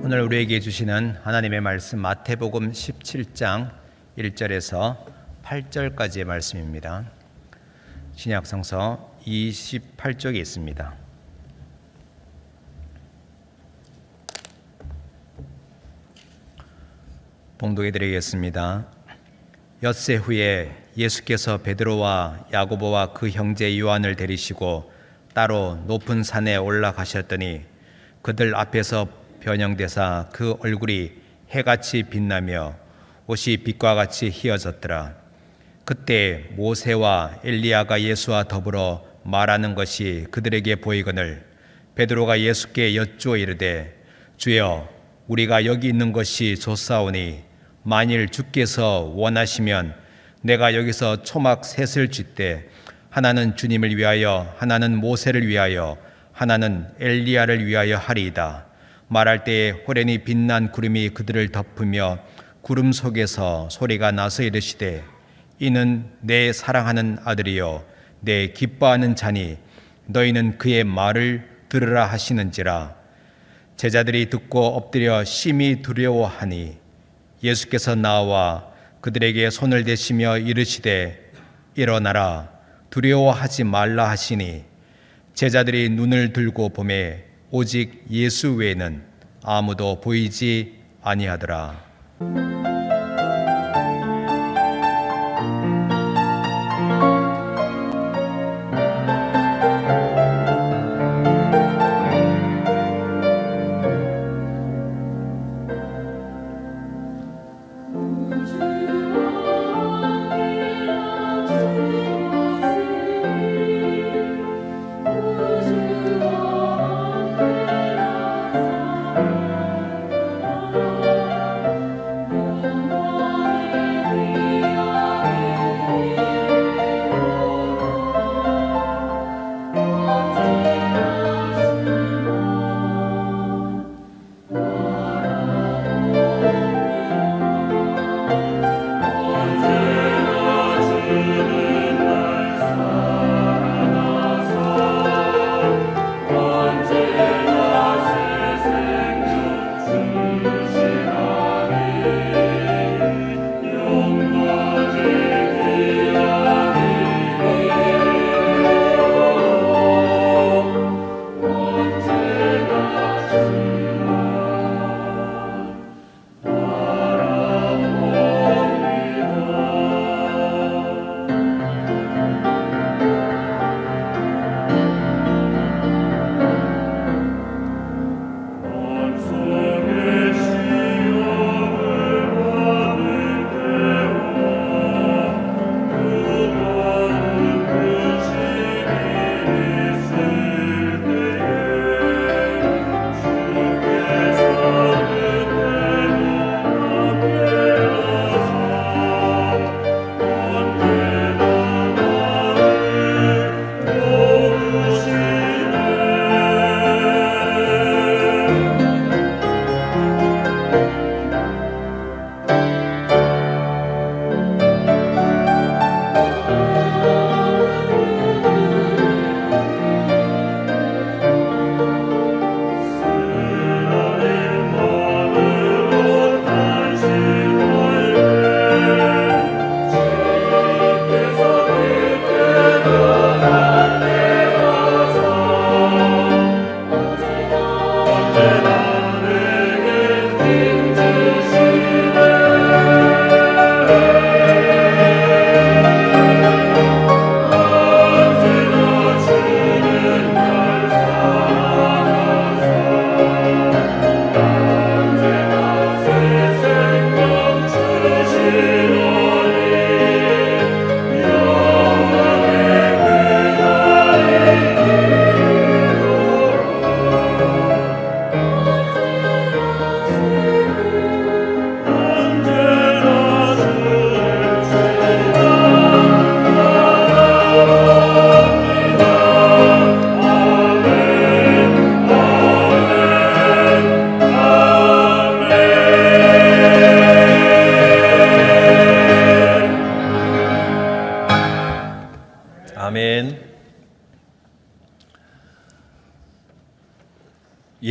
오늘 우리에게 주시는 하나님의 말씀 마태복음 17장 1절에서 8절까지의 말씀입니다. 신약성서 28쪽에 있습니다. 봉독해 드리겠습니다. 엿새 후에 예수께서 베드로와 야고보와 그 형제 요한을 데리시고 따로 높은 산에 올라가셨더니 그들 앞에서 변형되사 그 얼굴이 해같이 빛나며 옷이 빛과 같이 희어졌더라. 그때 모세와 엘리야가 예수와 더불어 말하는 것이 그들에게 보이거늘 베드로가 예수께 여쭈어 이르되 주여 우리가 여기 있는 것이 좋사오니 만일 주께서 원하시면 내가 여기서 초막 셋을 쥐때 하나는 주님을 위하여 하나는 모세를 위하여 하나는 엘리야를 위하여 하리이다. 말할 때에 호련히 빛난 구름이 그들을 덮으며 구름 속에서 소리가 나서 이르시되 이는 내 사랑하는 아들이요 내 기뻐하는 자니 너희는 그의 말을 들으라 하시는지라. 제자들이 듣고 엎드려 심히 두려워하니 예수께서 나와 그들에게 손을 대시며 이르시되 일어나라 두려워하지 말라 하시니 제자들이 눈을 들고 보매 오직 예수 외에는 아무도 보이지 아니하더라.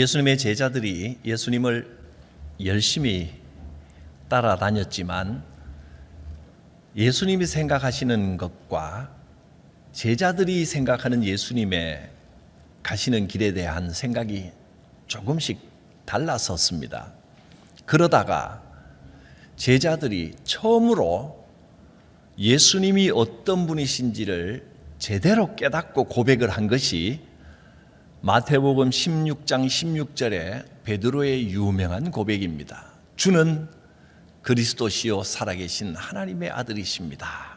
예수님의 제자들이 예수님을 열심히 따라다녔지만 예수님이 생각하시는 것과 제자들이 생각하는 예수님의 가시는 길에 대한 생각이 조금씩 달랐었습니다. 그러다가 제자들이 처음으로 예수님이 어떤 분이신지를 제대로 깨닫고 고백을 한 것이 마태복음 16장 16절에 베드로의 유명한 고백입니다. 주는 그리스도시요 살아계신 하나님의 아들이십니다.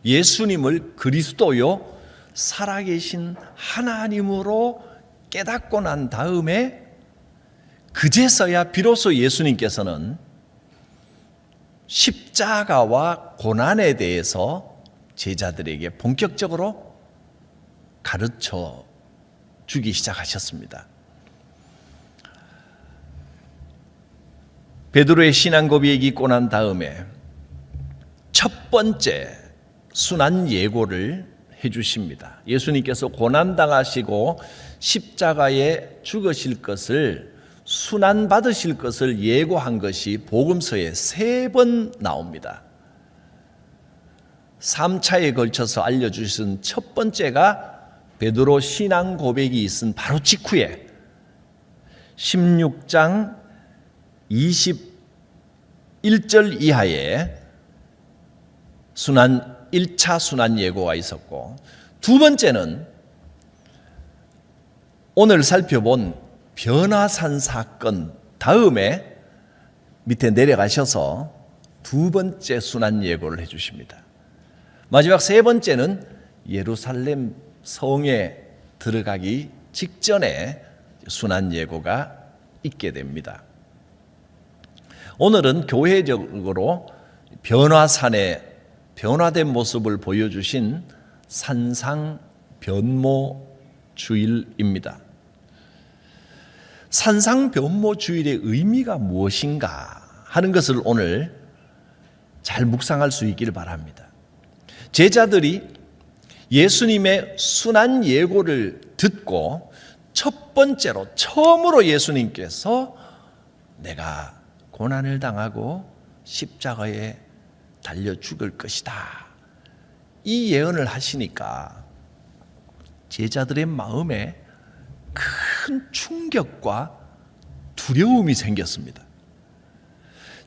예수님을 그리스도요 살아계신 하나님으로 깨닫고 난 다음에 그제서야 비로소 예수님께서는 십자가와 고난에 대해서 제자들에게 본격적으로 가르쳐 주기 시작하셨습니다. 베드로의 신앙 고백이 있고 난 다음에 첫 번째 순환 예고를 해주십니다. 예수님께서 고난당하시고 십자가에 죽으실 것을 순환 받으실 것을 예고한 것이 복음서에 3번 나옵니다. 3차에 걸쳐서 알려주신 첫 번째가 베드로 신앙 고백이 있은 바로 직후에 16장 21절 이하에 1차 순환 예고가 있었고, 두 번째는 오늘 살펴본 변화산 사건 다음에 밑에 내려가셔서 두 번째 순환 예고를 해주십니다. 마지막 세 번째는 예루살렘 성에 들어가기 직전에 순환 예고가 있게 됩니다. 오늘은 교회적으로 변화산의 변화된 모습을 보여주신 산상 변모 주일입니다. 산상 변모 주일의 의미가 무엇인가 하는 것을 오늘 잘 묵상할 수 있기를 바랍니다. 제자들이 예수님의 순환 예고를 듣고 첫 번째로 처음으로 예수님께서 내가 고난을 당하고 십자가에 달려 죽을 것이다, 이 예언을 하시니까 제자들의 마음에 큰 충격과 두려움이 생겼습니다.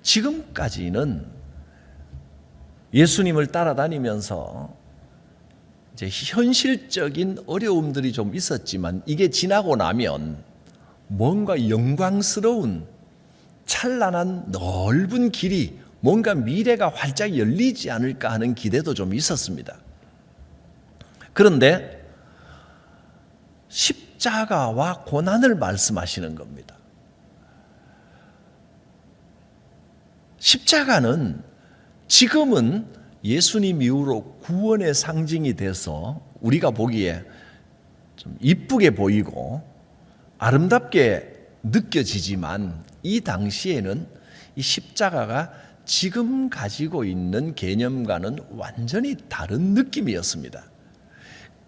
지금까지는 예수님을 따라다니면서 이제 현실적인 어려움들이 좀 있었지만 이게 지나고 나면 뭔가 영광스러운 찬란한 넓은 길이, 뭔가 미래가 활짝 열리지 않을까 하는 기대도 좀 있었습니다. 그런데 십자가와 고난을 말씀하시는 겁니다. 십자가는 지금은 예수님 이후로 구원의 상징이 돼서 우리가 보기에 좀 이쁘게 보이고 아름답게 느껴지지만, 이 당시에는 이 십자가가 지금 가지고 있는 개념과는 완전히 다른 느낌이었습니다.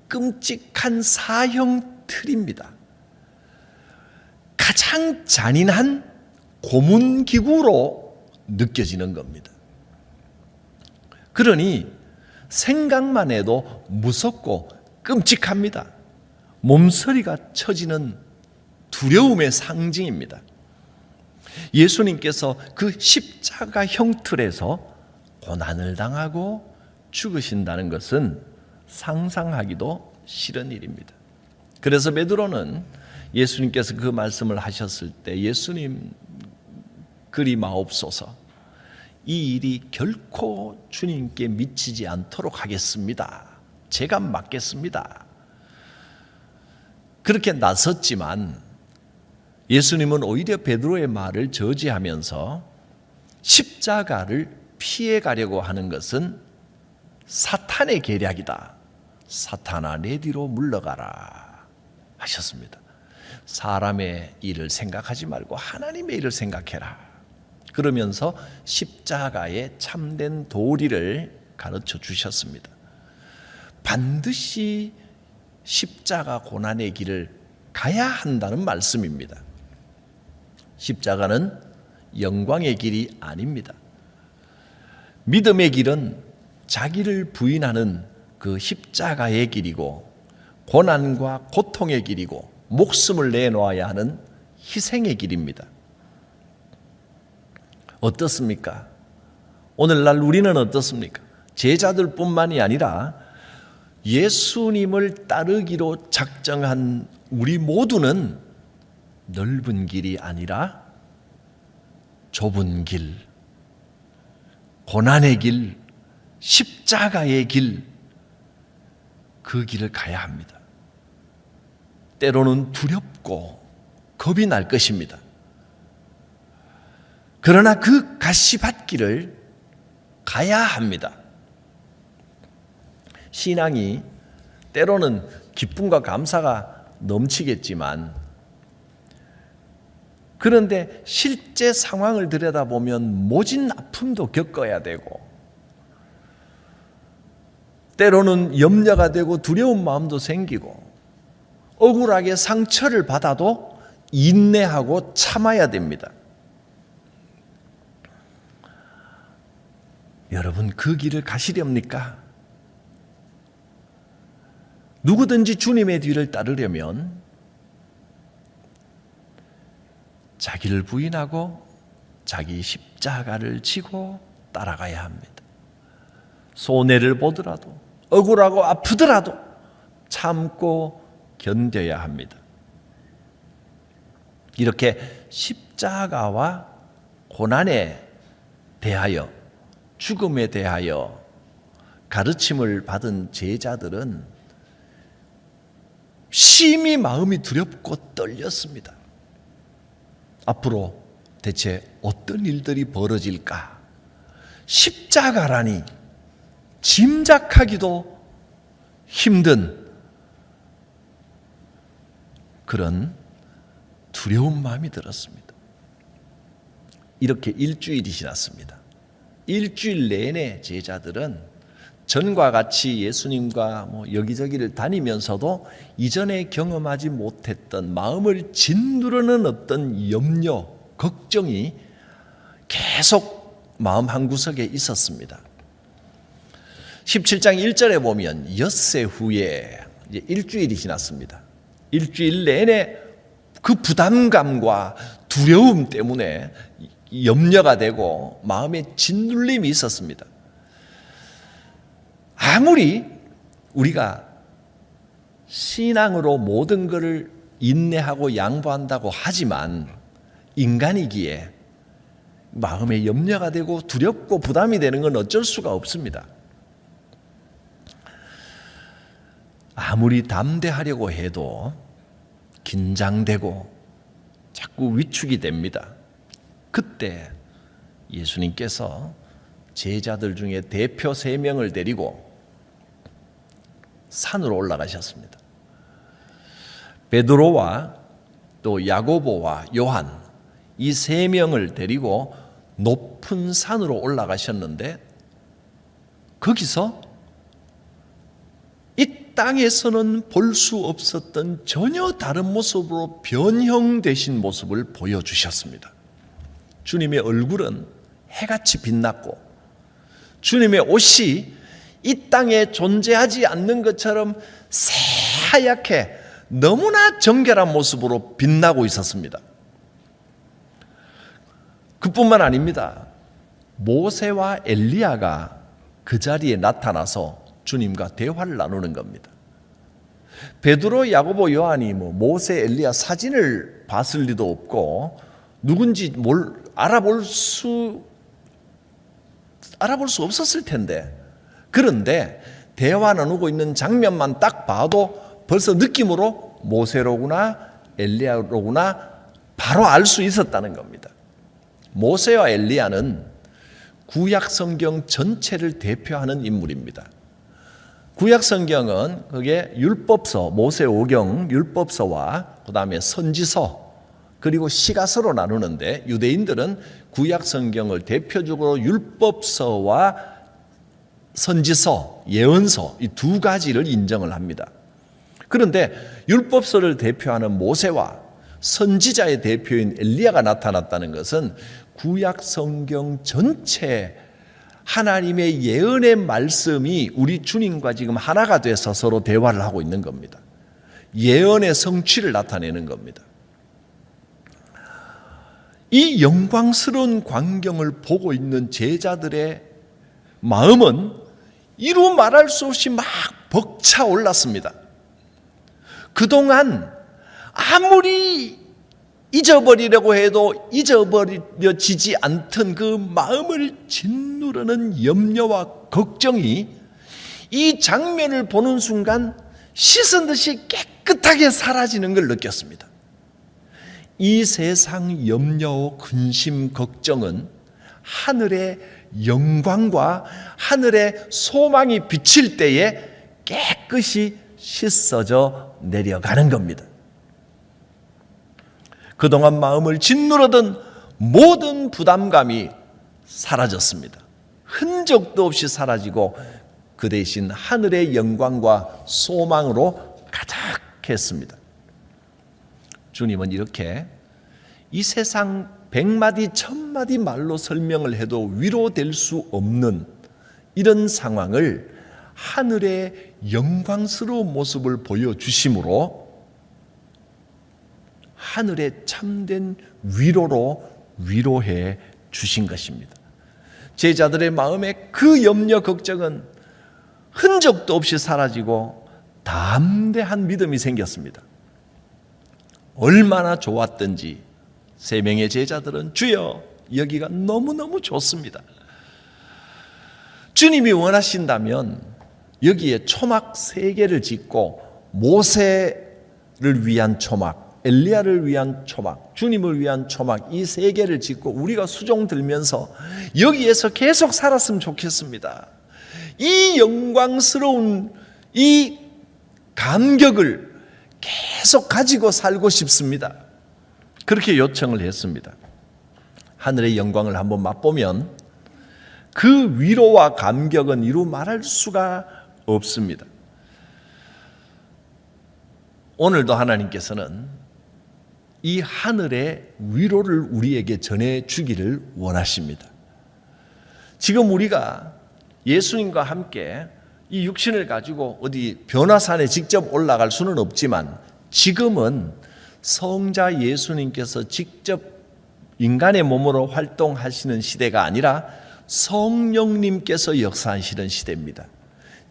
끔찍한 사형 틀입니다. 가장 잔인한 고문기구로 느껴지는 겁니다. 그러니 생각만 해도 무섭고 끔찍합니다. 몸서리가 쳐지는 두려움의 상징입니다. 예수님께서 그 십자가 형틀에서 고난을 당하고 죽으신다는 것은 상상하기도 싫은 일입니다. 그래서 베드로는 예수님께서 그 말씀을 하셨을 때 예수님 그리 마옵소서, 이 일이 결코 주님께 미치지 않도록 하겠습니다. 제가 맡겠습니다. 그렇게 나섰지만 예수님은 오히려 베드로의 말을 저지하면서 십자가를 피해가려고 하는 것은 사탄의 계략이다. 사탄아, 내 뒤로 물러가라 하셨습니다. 사람의 일을 생각하지 말고 하나님의 일을 생각해라. 그러면서 십자가의 참된 도리를 가르쳐 주셨습니다. 반드시 십자가 고난의 길을 가야 한다는 말씀입니다. 십자가는 영광의 길이 아닙니다. 믿음의 길은 자기를 부인하는 그 십자가의 길이고 고난과 고통의 길이고 목숨을 내놓아야 하는 희생의 길입니다. 어떻습니까? 오늘날 우리는 어떻습니까? 제자들뿐만이 아니라 예수님을 따르기로 작정한 우리 모두는 넓은 길이 아니라 좁은 길, 고난의 길, 십자가의 길, 그 길을 가야 합니다. 때로는 두렵고 겁이 날 것입니다. 그러나 그 가시밭길을 가야 합니다. 신앙이 때로는 기쁨과 감사가 넘치겠지만, 그런데 실제 상황을 들여다보면 모진 아픔도 겪어야 되고, 때로는 염려가 되고 두려운 마음도 생기고, 억울하게 상처를 받아도 인내하고 참아야 됩니다. 여러분, 그 길을 가시렵니까? 누구든지 주님의 뒤를 따르려면 자기를 부인하고 자기 십자가를 지고 따라가야 합니다. 손해를 보더라도, 억울하고 아프더라도 참고 견뎌야 합니다. 이렇게 십자가와 고난에 대하여, 죽음에 대하여 가르침을 받은 제자들은 심히 마음이 두렵고 떨렸습니다. 앞으로 대체 어떤 일들이 벌어질까? 십자가라니 짐작하기도 힘든 그런 두려운 마음이 들었습니다. 이렇게 일주일이 지났습니다. 일주일 내내 제자들은 전과 같이 예수님과 여기저기를 다니면서도 이전에 경험하지 못했던 마음을 짓누르는 어떤 염려, 걱정이 계속 마음 한구석에 있었습니다. 17장 1절에 보면 엿새 후에 이제 일주일이 지났습니다. 일주일 내내 그 부담감과 두려움 때문에 염려가 되고 마음에 짓눌림이 있었습니다. 아무리 우리가 신앙으로 모든 것을 인내하고 양보한다고 하지만 인간이기에 마음에 염려가 되고 두렵고 부담이 되는 건 어쩔 수가 없습니다. 아무리 담대하려고 해도 긴장되고 자꾸 위축이 됩니다. 그때 예수님께서 제자들 중에 대표 3명을 데리고 산으로 올라가셨습니다. 베드로와 또 야고보와 요한, 이 3명을 데리고 높은 산으로 올라가셨는데, 거기서 이 땅에서는 볼 수 없었던 전혀 다른 모습으로 변형되신 모습을 보여주셨습니다. 주님의 얼굴은 해같이 빛났고, 주님의 옷이 이 땅에 존재하지 않는 것처럼 새하얗게 너무나 정결한 모습으로 빛나고 있었습니다. 그뿐만 아닙니다. 모세와 엘리야가 그 자리에 나타나서 주님과 대화를 나누는 겁니다. 베드로, 야고보, 요한이 모세, 엘리야 사진을 봤을 리도 없고 누군지 알아볼 수 없었을 텐데, 그런데 대화 나누고 있는 장면만 딱 봐도 벌써 느낌으로 모세로구나 엘리야로구나 바로 알 수 있었다는 겁니다. 모세와 엘리야는 구약 성경 전체를 대표하는 인물입니다. 구약 성경은 그게 율법서, 모세오경 율법서와 그다음에 선지서 그리고 시가서로 나누는데, 유대인들은 구약 성경을 대표적으로 율법서와 선지서, 예언서 이 2가지를 인정을 합니다. 그런데 율법서를 대표하는 모세와 선지자의 대표인 엘리야가 나타났다는 것은 구약 성경 전체 하나님의 예언의 말씀이 우리 주님과 지금 하나가 돼서 서로 대화를 하고 있는 겁니다. 예언의 성취를 나타내는 겁니다. 이 영광스러운 광경을 보고 있는 제자들의 마음은 이루 말할 수 없이 막 벅차올랐습니다. 그동안 아무리 잊어버리려고 해도 잊어버려지지 않던 그 마음을 짓누르는 염려와 걱정이 이 장면을 보는 순간 씻은 듯이 깨끗하게 사라지는 걸 느꼈습니다. 이 세상 염려, 근심, 걱정은 하늘의 영광과 하늘의 소망이 비칠 때에 깨끗이 씻어져 내려가는 겁니다. 그동안 마음을 짓누르던 모든 부담감이 사라졌습니다. 흔적도 없이 사라지고 그 대신 하늘의 영광과 소망으로 가득했습니다. 주님은 이렇게 이 세상 100마디 1000마디 말로 설명을 해도 위로될 수 없는 이런 상황을 하늘의 영광스러운 모습을 보여주심으로 하늘의 참된 위로로 위로해 주신 것입니다. 제자들의 마음에 그 염려 걱정은 흔적도 없이 사라지고 담대한 믿음이 생겼습니다. 얼마나 좋았던지 세 명의 제자들은 주여 여기가 너무너무 좋습니다. 주님이 원하신다면 여기에 초막 3개를 짓고 모세를 위한 초막, 엘리야를 위한 초막, 주님을 위한 초막 이 3개를 짓고 우리가 수종 들면서 여기에서 계속 살았으면 좋겠습니다. 이 영광스러운 이 감격을 계속 가지고 살고 싶습니다. 그렇게 요청을 했습니다. 하늘의 영광을 한번 맛보면 그 위로와 감격은 이루 말할 수가 없습니다. 오늘도 하나님께서는 이 하늘의 위로를 우리에게 전해주기를 원하십니다. 지금 우리가 예수님과 함께 이 육신을 가지고 어디 변화산에 직접 올라갈 수는 없지만 지금은 성자 예수님께서 직접 인간의 몸으로 활동하시는 시대가 아니라 성령님께서 역사하시는 시대입니다.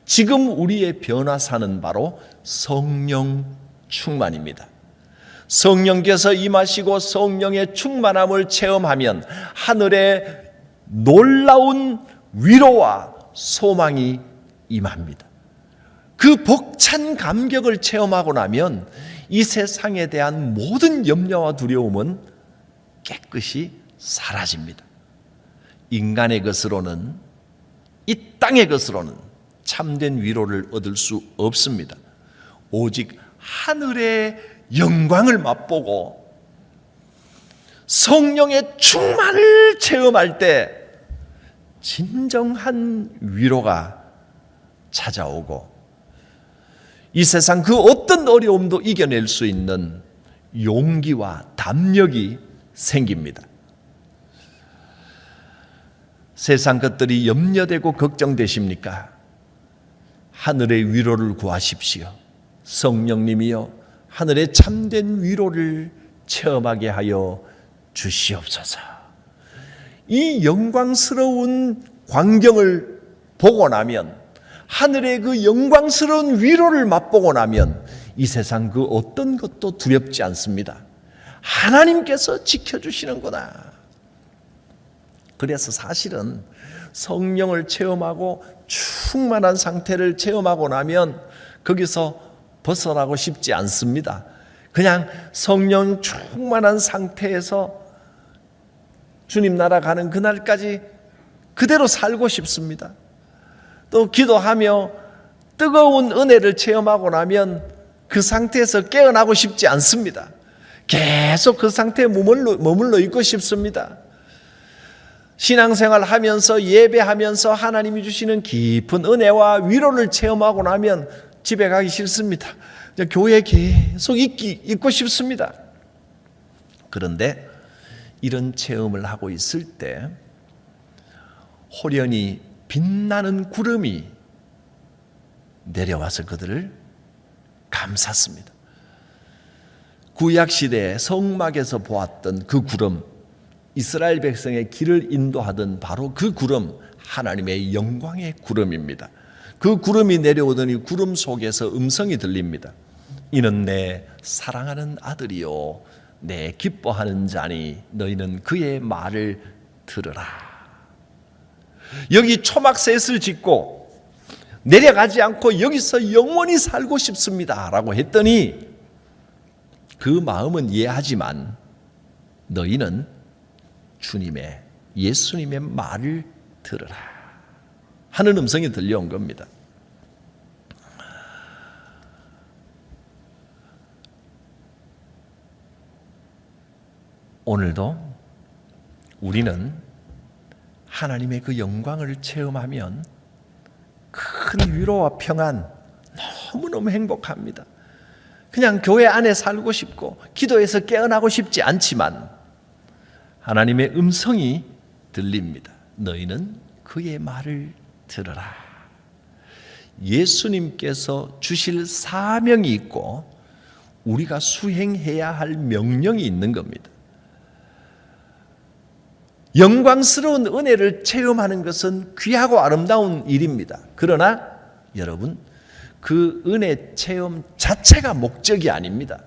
지금 우리의 변화산은 바로 성령 충만입니다. 성령께서 임하시고 성령의 충만함을 체험하면 하늘의 놀라운 위로와 소망이 임합니다. 그 벅찬 감격을 체험하고 나면 이 세상에 대한 모든 염려와 두려움은 깨끗이 사라집니다. 인간의 것으로는, 이 땅의 것으로는 참된 위로를 얻을 수 없습니다. 오직 하늘의 영광을 맛보고 성령의 충만을 체험할 때 진정한 위로가 찾아오고 이 세상 그 어떤 어려움도 이겨낼 수 있는 용기와 담력이 생깁니다. 세상 것들이 염려되고 걱정되십니까? 하늘의 위로를 구하십시오. 성령님이여 하늘의 참된 위로를 체험하게 하여 주시옵소서. 이 영광스러운 광경을 보고 나면, 하늘의 그 영광스러운 위로를 맛보고 나면 이 세상 그 어떤 것도 두렵지 않습니다. 하나님께서 지켜주시는구나. 그래서 사실은 성령을 체험하고 충만한 상태를 체험하고 나면 거기서 벗어나고 싶지 않습니다. 그냥 성령 충만한 상태에서 주님 나라 가는 그날까지 그대로 살고 싶습니다. 또 기도하며 뜨거운 은혜를 체험하고 나면 그 상태에서 깨어나고 싶지 않습니다. 계속 그 상태에 머물러 있고 싶습니다. 신앙생활 하면서 예배하면서 하나님이 주시는 깊은 은혜와 위로를 체험하고 나면 집에 가기 싫습니다. 교회에 계속 있고 싶습니다. 그런데 이런 체험을 하고 있을 때 호련히 빛나는 구름이 내려와서 그들을 감쌌습니다. 구약시대에 성막에서 보았던 그 구름, 이스라엘 백성의 길을 인도하던 바로 그 구름, 하나님의 영광의 구름입니다. 그 구름이 내려오더니 구름 속에서 음성이 들립니다. 이는 내 사랑하는 아들이요 내 기뻐하는 자니 너희는 그의 말을 들으라. 여기 초막셋을 짓고 내려가지 않고 여기서 영원히 살고 싶습니다 라고 했더니 그 마음은 이해하지만 너희는 주님의, 예수님의 말을 들으라 하는 음성이 들려온 겁니다. 오늘도 우리는 하나님의 그 영광을 체험하면 큰 위로와 평안, 너무너무 행복합니다. 그냥 교회 안에 살고 싶고 기도해서 깨어나고 싶지 않지만 하나님의 음성이 들립니다. 너희는 그의 말을 들으라. 예수님께서 주실 사명이 있고 우리가 수행해야 할 명령이 있는 겁니다. 영광스러운 은혜를 체험하는 것은 귀하고 아름다운 일입니다. 그러나 여러분, 그 은혜 체험 자체가 목적이 아닙니다.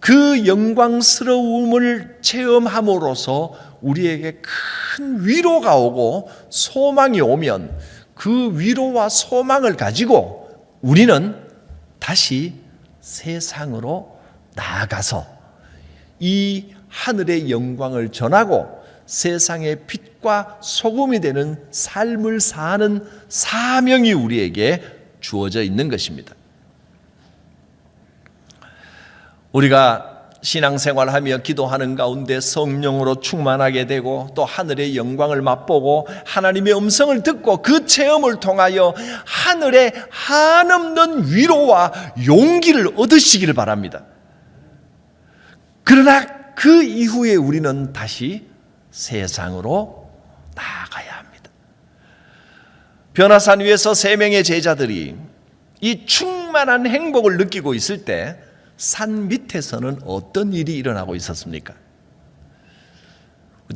그 영광스러움을 체험함으로써 우리에게 큰 위로가 오고 소망이 오면 그 위로와 소망을 가지고 우리는 다시 세상으로 나아가서 이 하늘의 영광을 전하고 세상의 빛과 소금이 되는 삶을 사는 사명이 우리에게 주어져 있는 것입니다. 우리가 신앙생활하며 기도하는 가운데 성령으로 충만하게 되고 또 하늘의 영광을 맛보고 하나님의 음성을 듣고 그 체험을 통하여 하늘의 한없는 위로와 용기를 얻으시기를 바랍니다. 그러나 그 이후에 우리는 다시 세상으로 나아가야 합니다. 변화산 위에서 3명의 제자들이 이 충만한 행복을 느끼고 있을 때 산 밑에서는 어떤 일이 일어나고 있었습니까?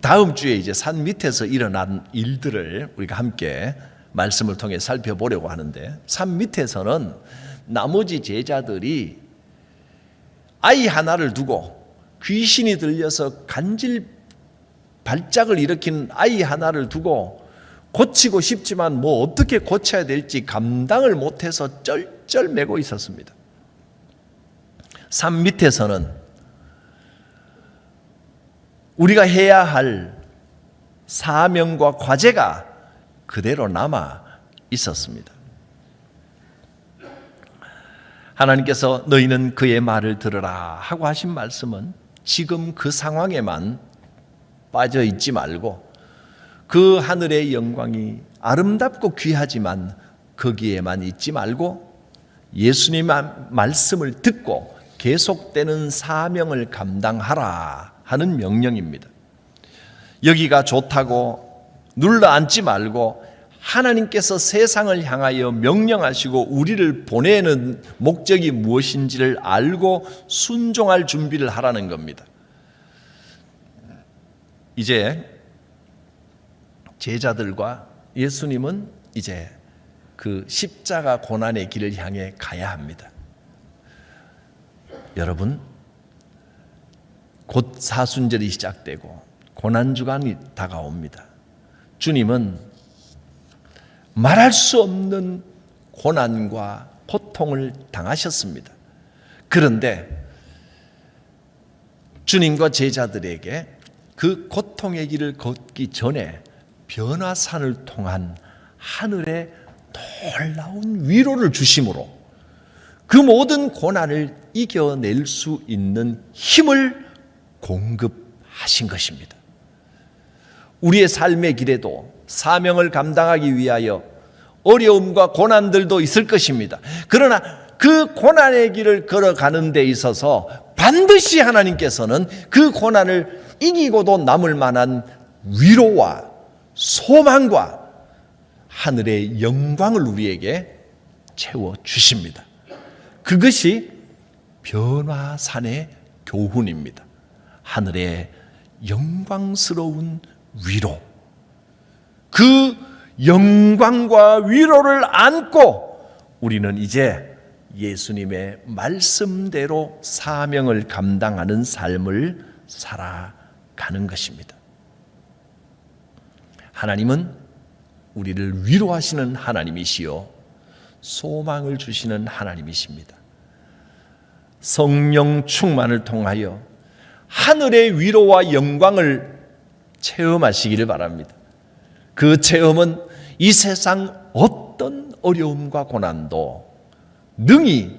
다음 주에 이제 산 밑에서 일어난 일들을 우리가 함께 말씀을 통해 살펴보려고 하는데, 산 밑에서는 나머지 제자들이 아이 하나를 두고 귀신이 들려서 간질 발작을 일으킨 아이 하나를 두고 고치고 싶지만 뭐 어떻게 고쳐야 될지 감당을 못해서 쩔쩔매고 있었습니다. 산 밑에서는 우리가 해야 할 사명과 과제가 그대로 남아 있었습니다. 하나님께서 너희는 그의 말을 들으라 하고 하신 말씀은 지금 그 상황에만 빠져 있지 말고 그 하늘의 영광이 아름답고 귀하지만 거기에만 있지 말고 예수님의 말씀을 듣고 계속되는 사명을 감당하라 하는 명령입니다. 여기가 좋다고 눌러앉지 말고 하나님께서 세상을 향하여 명령하시고 우리를 보내는 목적이 무엇인지를 알고 순종할 준비를 하라는 겁니다. 이제 제자들과 예수님은 이제 그 십자가 고난의 길을 향해 가야 합니다. 여러분, 곧 사순절이 시작되고 고난주간이 다가옵니다. 주님은 말할 수 없는 고난과 고통을 당하셨습니다. 그런데 주님과 제자들에게 그 고통의 길을 걷기 전에 변화산을 통한 하늘의 놀라운 위로를 주심으로 그 모든 고난을 이겨낼 수 있는 힘을 공급하신 것입니다. 우리의 삶의 길에도 사명을 감당하기 위하여 어려움과 고난들도 있을 것입니다. 그러나 그 고난의 길을 걸어가는 데 있어서 반드시 하나님께서는 그 고난을 이기고도 남을 만한 위로와 소망과 하늘의 영광을 우리에게 채워 주십니다. 그것이 변화산의 교훈입니다. 하늘의 영광스러운 위로. 그 영광과 위로를 안고 우리는 이제 예수님의 말씀대로 사명을 감당하는 삶을 살아가는 것입니다. 하나님은 우리를 위로하시는 하나님이시요 소망을 주시는 하나님이십니다. 성령 충만을 통하여 하늘의 위로와 영광을 체험하시기를 바랍니다. 그 체험은 이 세상 어떤 어려움과 고난도 능히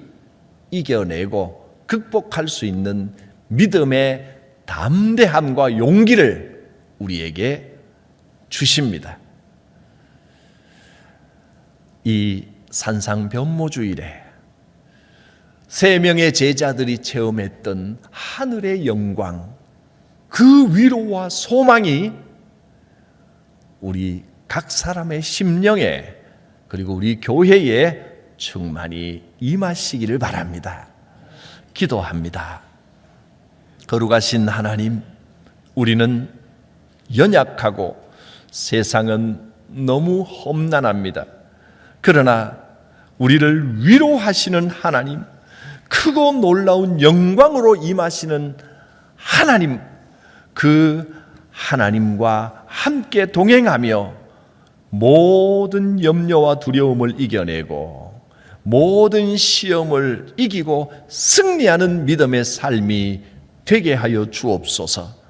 이겨내고 극복할 수 있는 믿음의 담대함과 용기를 우리에게 주십니다. 이 산상변모주일에 3명의 제자들이 체험했던 하늘의 영광, 그 위로와 소망이 우리 각 사람의 심령에 그리고 우리 교회에 충만히 임하시기를 바랍니다. 기도합니다. 거룩하신 하나님, 우리는 연약하고 세상은 너무 험난합니다. 그러나 우리를 위로하시는 하나님, 크고 놀라운 영광으로 임하시는 하나님, 그 하나님과 함께 동행하며 모든 염려와 두려움을 이겨내고 모든 시험을 이기고 승리하는 믿음의 삶이 되게 하여 주옵소서.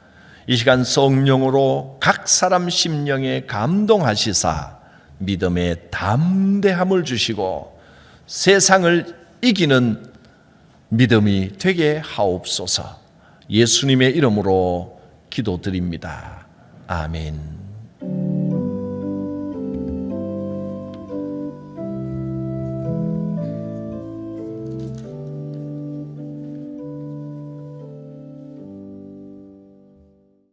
이 시간 성령으로 각 사람 심령에 감동하시사 믿음의 담대함을 주시고 세상을 이기는 믿음이 되게 하옵소서. 예수님의 이름으로 기도드립니다. 아멘.